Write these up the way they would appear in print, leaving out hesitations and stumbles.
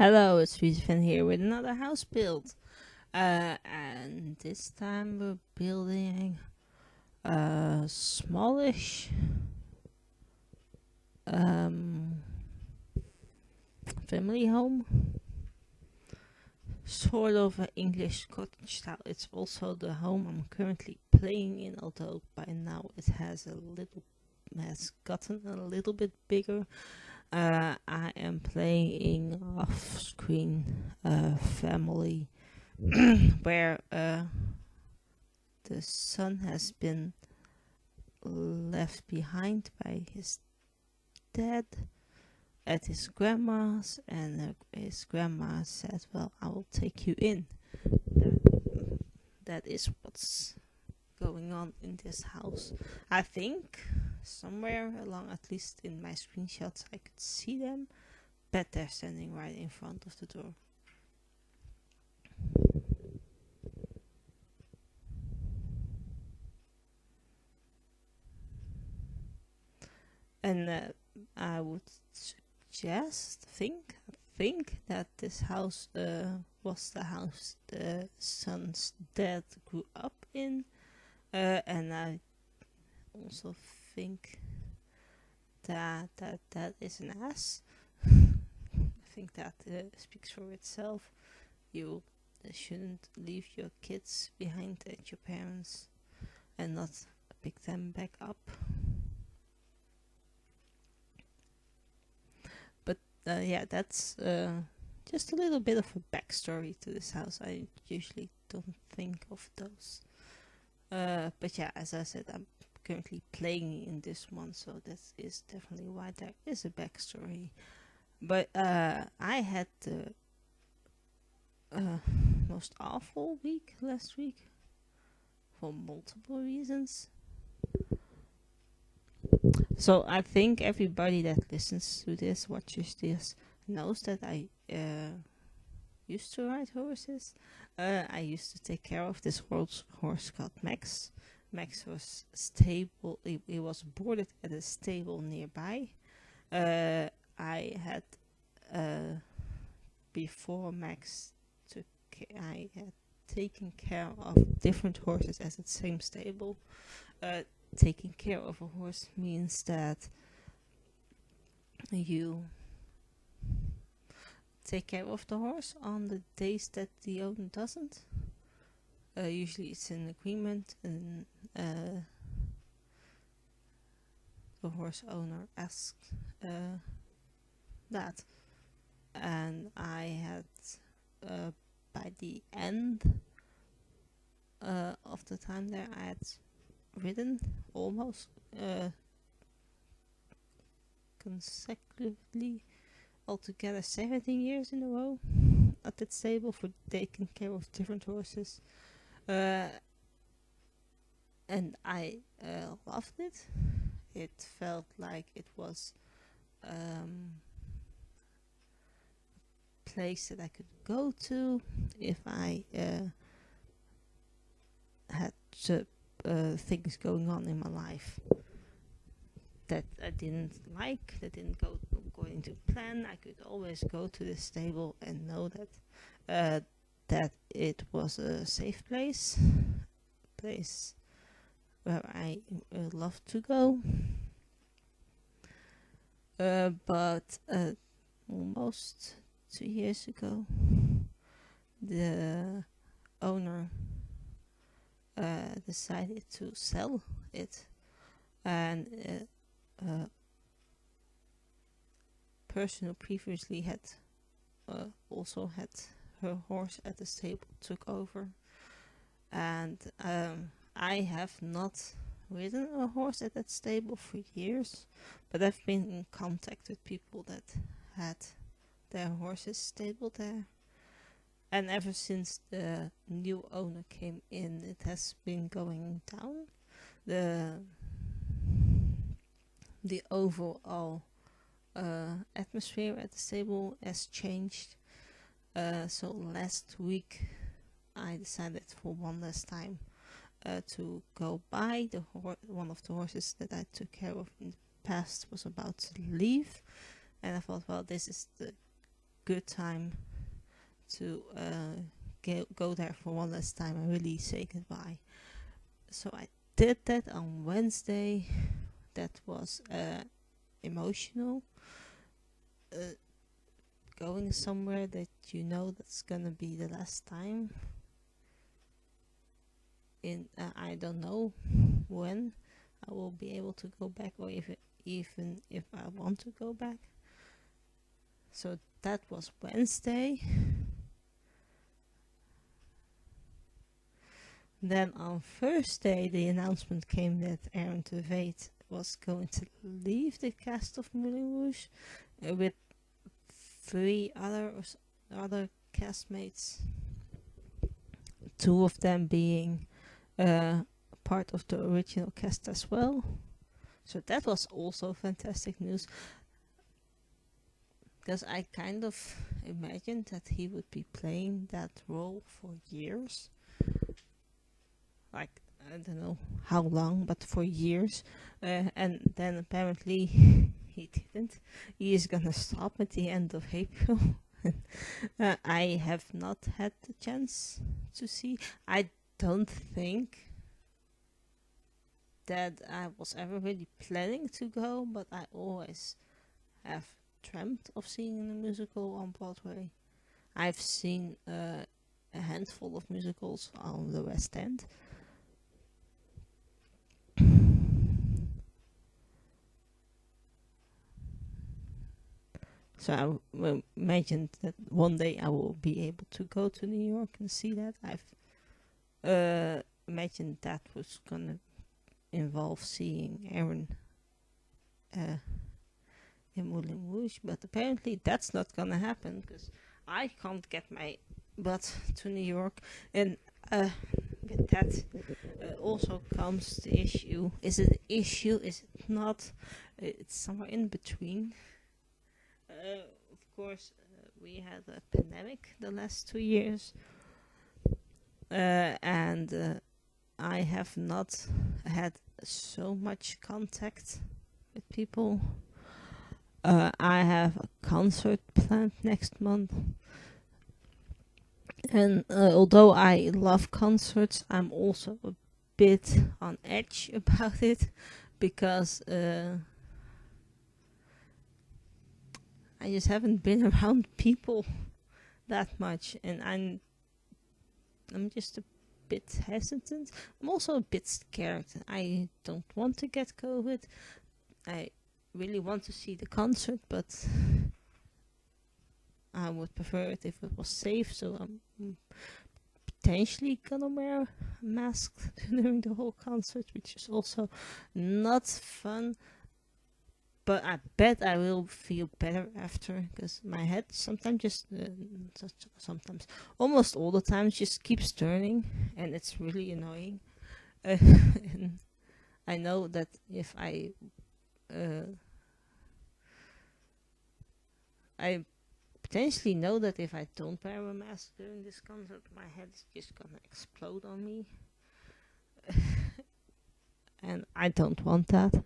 Hello, it's friezenfan here with another house build. And this time we're building a smallish um, family home. Sort of an English cottage style. It's also the home I'm currently playing in, although by now it has gotten a little bit bigger. I am playing off-screen family where the son has been left behind by his dad at his grandma's, and his grandma said, "Well, I will take you in." That is what's going on in this house. I think somewhere along, at least in my screenshots, I could see them, but they're standing right in front of the door. And I would think that this house was the house the son's dad grew up in, and I also think that is an ass. I think that speaks for itself. You shouldn't leave your kids behind at your parents and not pick them back up. Yeah, that's just a little bit of a backstory to this house. I usually don't think of those. But yeah, as I said, I'm currently playing in this one, so that is definitely why there is a backstory. But I had the most awful week last week for multiple reasons. So I think everybody that listens to this, watches this, knows that I used to ride horses. I used to take care of this horse called Max. Max was stable. He was boarded at a stable nearby. I had before Max I had taken care of different horses at the same stable. Taking care of a horse means that you take care of the horse on the days that the owner doesn't. Usually it's an agreement, and the horse owner asks that. And I had, by the end of the time there, I had ridden almost consecutively altogether 17 years in a row at that stable for taking care of different horses, and I loved it. It felt like it was a place that I could go to if I had things going on in my life that I didn't like, that didn't go according to plan. I could always go to the stable and know that that it was a safe place where I loved to go. But almost 2 years ago, the owner decided to sell it, and person who previously had also had her horse at the stable took over, and I have not ridden a horse at that stable for years, but I've been in contact with people that had their horses stabled there. And ever since the new owner came in, it has been going down. The overall atmosphere at the stable has changed. So last week I decided for one last time to go by. One of the horses that I took care of in the past was about to leave, and I thought, well, this is the good time to go there for one last time and really say goodbye. So I did that on Wednesday. That was emotional. Going somewhere that you know that's gonna be the last time. I don't know when I will be able to go back, or even if I want to go back. So that was Wednesday. Then on Thursday, the announcement came that Aaron Tveit was going to leave the cast of Moulin Rouge with 3 other castmates. 2 of them being part of the original cast as well. So that was also fantastic news, because I kind of imagined that he would be playing that role for years. Like, I don't know how long, but for years. And then apparently he didn't. He is gonna stop at the end of April. I have not had the chance to see. I don't think that I was ever really planning to go, but I always have dreamt of seeing a musical on Broadway. I've seen a handful of musicals on the West End. So I imagined that one day I will be able to go to New York and see that. I've imagined that was gonna involve seeing Aaron in Moulin Rouge, but apparently that's not gonna happen, because I can't get my butt to New York. And with that also comes the issue. Is it an issue? Is it not? It's somewhere in between. Of course, we had a pandemic the last 2 years, and I have not had so much contact with people. I have a concert planned next month, and although I love concerts, I'm also a bit on edge about it, because I just haven't been around people that much, and I'm just a bit hesitant. I'm also a bit scared. I don't want to get COVID. I really want to see the concert, but I would prefer it if it was safe, so I'm potentially gonna wear a mask during the whole concert, which is also not fun. But I bet I will feel better after, because my head sometimes almost all the time just keeps turning, and it's really annoying. And I know that if I potentially know that if I don't wear a mask during this concert, my head is just gonna explode on me. And I don't want that.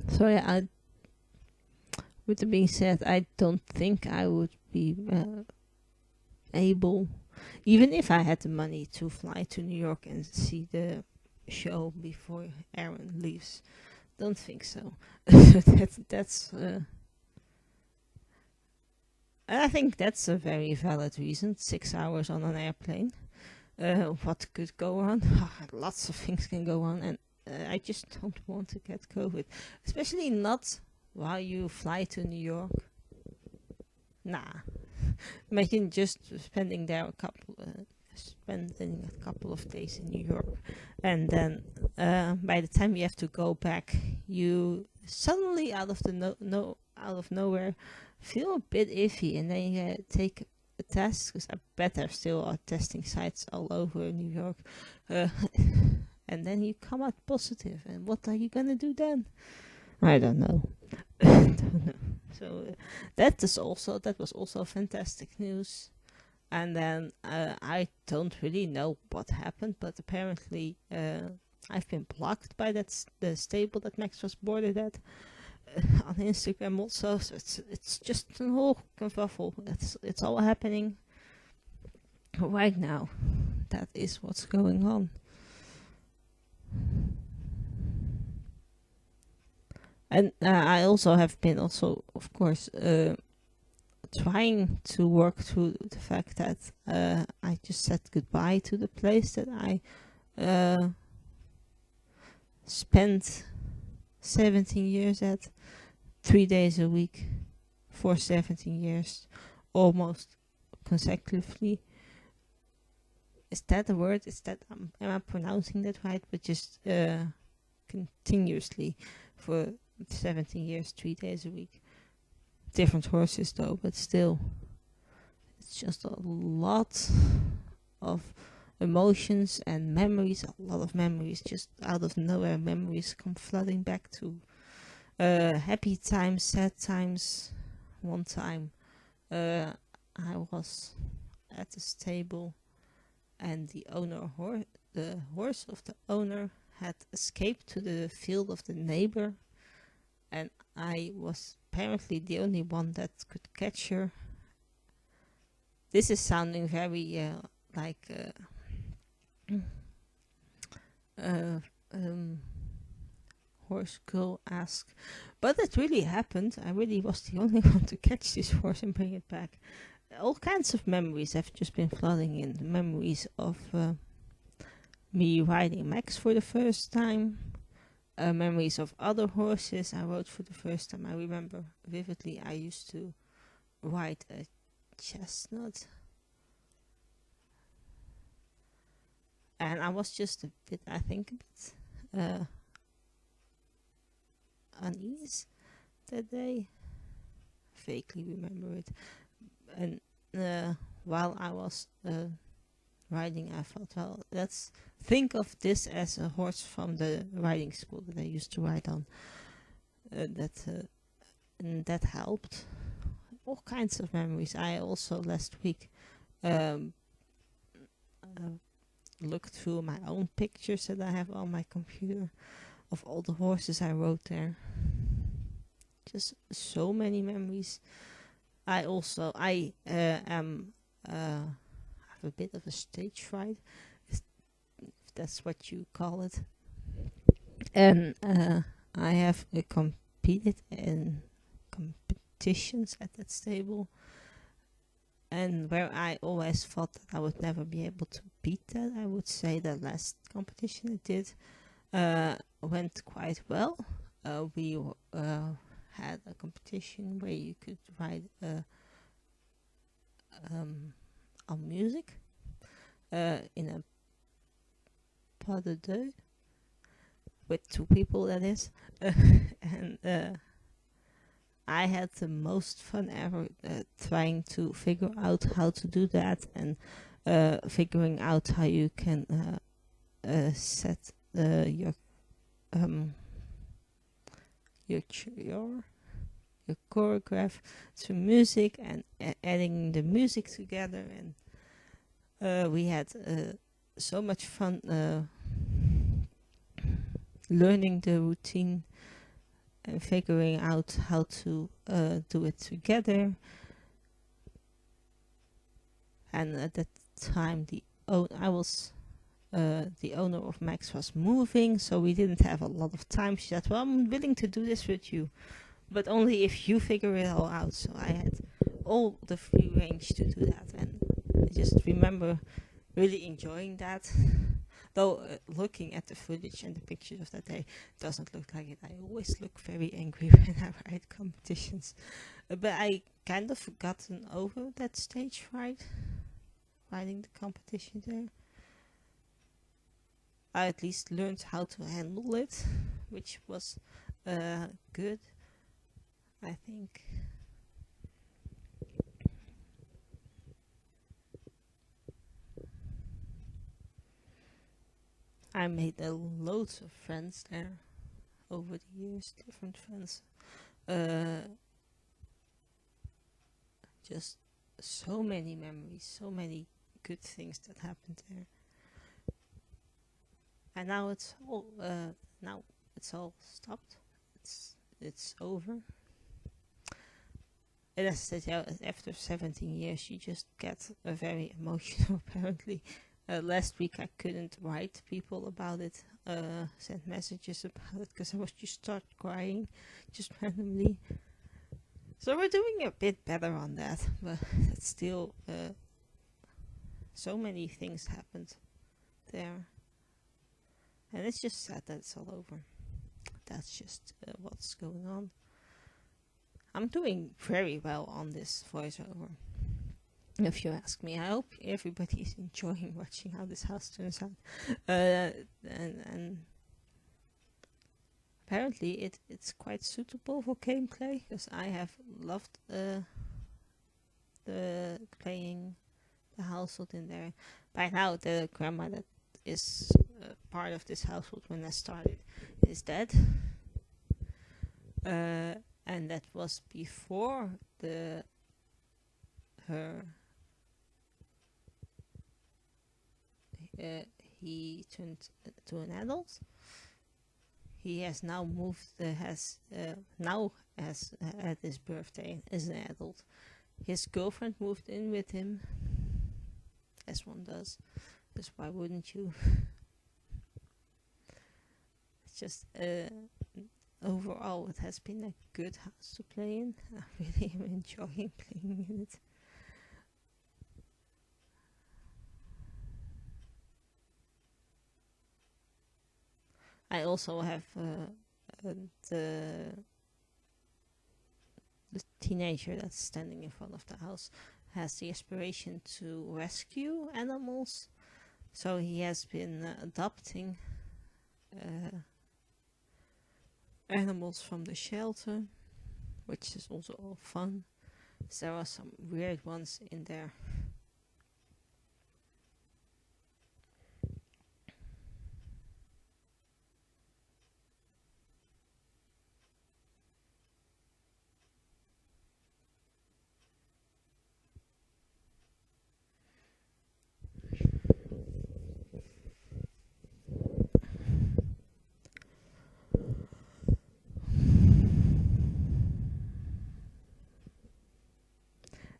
So yeah, with that being said, I don't think I would be able, even if I had the money, to fly to New York and see the show before Aaron leaves. Don't think so. That's I think that's a very valid reason. 6 hours on an airplane. What could go on? Lots of things can go on, and I just don't want to get COVID, especially not while you fly to New York. Nah. Imagine just spending a couple of days in New York, and then by the time you have to go back, you suddenly out of nowhere feel a bit iffy, and then you take a test, because I bet there still are testing sites all over New York, and then you come out positive, and what are you gonna do then? I don't know. Don't know. So that was also fantastic news. And then I don't really know what happened, but apparently I've been blocked by the stable that Max was boarded at. on Instagram also. So it's just a whole kerfuffle. It's all happening right now. That is what's going on. And I also have been also, of course, trying to work through the fact that I just said goodbye to the place that I spent 17 years at, 3 days a week for 17 years, almost consecutively. Is that a word? Is that am I pronouncing that right? But just continuously for 17 years, 3 days a week. Different horses though, but still, it's just a lot of emotions and memories. A lot of memories, just out of nowhere. Memories come flooding back to happy times, sad times. One time, I was at the stable, and the horse of the owner had escaped to the field of the neighbor, and I was apparently the only one that could catch her. This is sounding very like uh, um, horse girl-esque, but it really happened. I really was the only one to catch this horse and bring it back. All kinds of memories have just been flooding in. Memories of me riding Max for the first time. Memories of other horses I rode for the first time. I remember vividly I used to ride a chestnut, and I was just a bit, I think, a bit unease that day. Vaguely remember it. And while I was riding, I thought, well, let's think of this as a horse from the riding school that I used to ride on. And that helped. All kinds of memories. I also last week um, looked through my own pictures that I have on my computer of all the horses I rode there. Just so many memories. I am have a bit of a stage fright, if that's what you call it, and I have competed in competitions at that stable, and where I always thought that I would never be able to beat that. I would say the last competition I did went quite well. We had a competition where you could ride on music in a pas de deux with 2 people, that is. And I had the most fun ever trying to figure out how to do that, and figuring out how you can set your choreograph to music, and adding the music together. And we had so much fun learning the routine and figuring out how to do it together. And at that time, the owner of Max was moving, so we didn't have a lot of time. She said, well, I'm willing to do this with you, but only if you figure it all out. So I had all the free range to do that, and I just remember really enjoying that. Though looking at the footage and the pictures of that day, doesn't look like it. I always look very angry when I ride competitions. But I kind of gotten over that stage fright, riding the competition there. I at least learned how to handle it, which was good, I think. I made loads of friends there over the years, different friends. Just so many memories, so many good things that happened there. And now it's all stopped. it's over. And as I said, yeah, after 17 years, you just get very emotional. Apparently, last week I couldn't write people about it, send messages about it, because I was just start crying, just randomly. So we're doing a bit better on that, but it's still so many things happened there, and it's just sad that it's all over. That's just what's going on. I'm doing very well on this voiceover, if you ask me. I hope everybody is enjoying watching how this house turns out. And apparently it's quite suitable for gameplay, because I have loved the playing the household in there. By now, the grandma that is part of this household when I started is dead. And that was before he turned to an adult. He has now moved. Now has at his birthday as an adult. His girlfriend moved in with him, as one does. Because why wouldn't you? It's just overall, it has been a good house to play in. I really am enjoying playing in it. I also have the teenager that's standing in front of the house has the aspiration to rescue animals, so he has been adopting animals from the shelter, which is also all fun. There are some weird ones in there.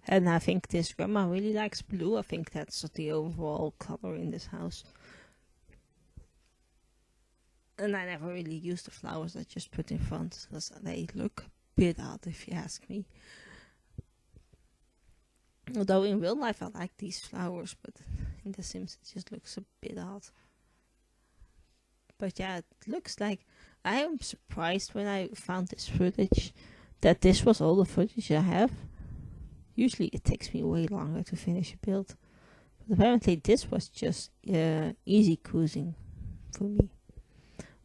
And I think this grandma really likes blue. I think that's the overall color in this house. And I never really use the flowers I just put in front, because they look a bit odd, if you ask me. Although in real life I like these flowers, but in The Sims it just looks a bit odd. But yeah, it looks like... I am surprised when I found this footage that this was all the footage I have. Usually it takes me way longer to finish a build, but apparently this was just easy cruising for me,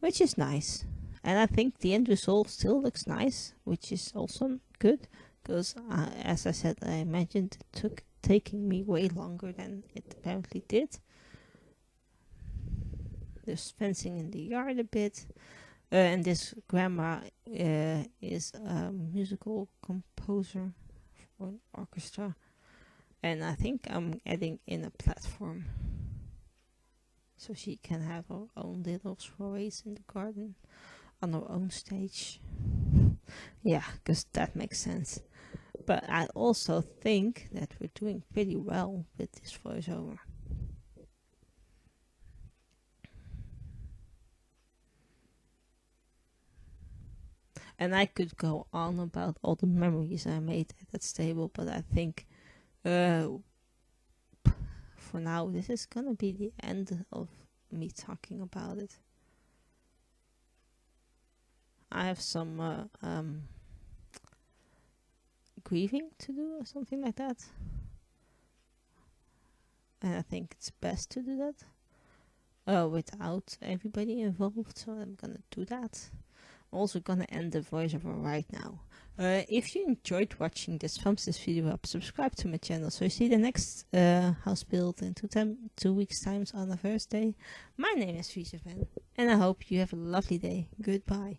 which is nice. And I think the end result still looks nice, which is also good, because as I said, I imagined it taking me way longer than it apparently did. There's fencing in the yard a bit, and this grandma is a musical composer for an orchestra, and I think I'm adding in a platform so she can have her own little soirees in the garden on her own stage. Yeah, because that makes sense. But I also think that we're doing pretty well with this voiceover. And I could go on about all the memories I made at that stable, but I think for now this is gonna be the end of me talking about it. I have some grieving to do or something like that, and I think it's best to do that without everybody involved, so I'm gonna do that. I'm also gonna end the voiceover right now. If you enjoyed watching this, thumbs this video up, subscribe to my channel so you see the next house build in 2 weeks times on a Thursday. My name is friezenfan, and I hope you have a lovely day. Goodbye.